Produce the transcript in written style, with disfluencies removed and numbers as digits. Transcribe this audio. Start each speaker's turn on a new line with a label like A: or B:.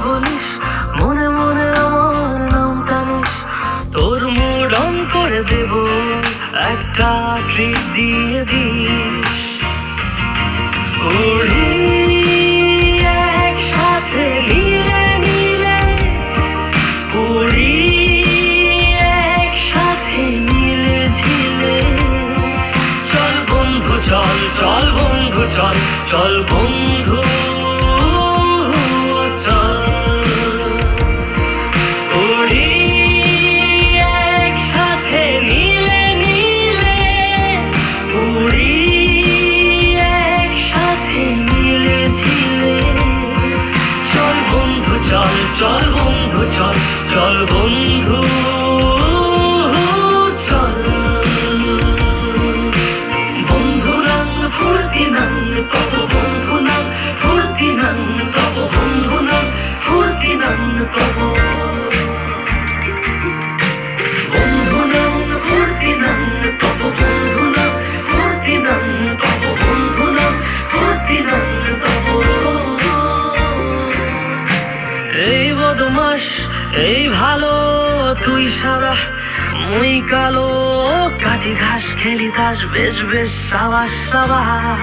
A: বলিস, মনে মনে আমার নাম টানিস, তোর মুড অন করে দেব, একটা ট্রিট দিয়ে দিস। উড়ি একসাথে নীলে নীলে, উড়ি একসাথে নীলে ঝিলে, চল বন্ধু চল, চল বন্ধু চল, চল বন্ধু চল। উড়ি একসাথে নীলে নীলে, উড়ি একসাথে নীলে ঝিলে, চল বন্ধু চল, চল বন্ধু চল, চল বন্ধু চল। বন্ধু নাম ফুর্তি নাম তব, বন্ধু নাম ফুর্তি নাম তব, বন্ধু নাম ফুর্তি নাম তব, বন্ধু নাম ফুর্তি নাম তব, বন্ধু নাম ফুর্তি নাম তব, বন্ধু নাম ফুর্তি নাম তব। এই বদমাস এই ভালো, তুই সাদা মুই কালো, কাটি ঘাস খেলি তাস, বেশ বেশ সাবাস সাবাস।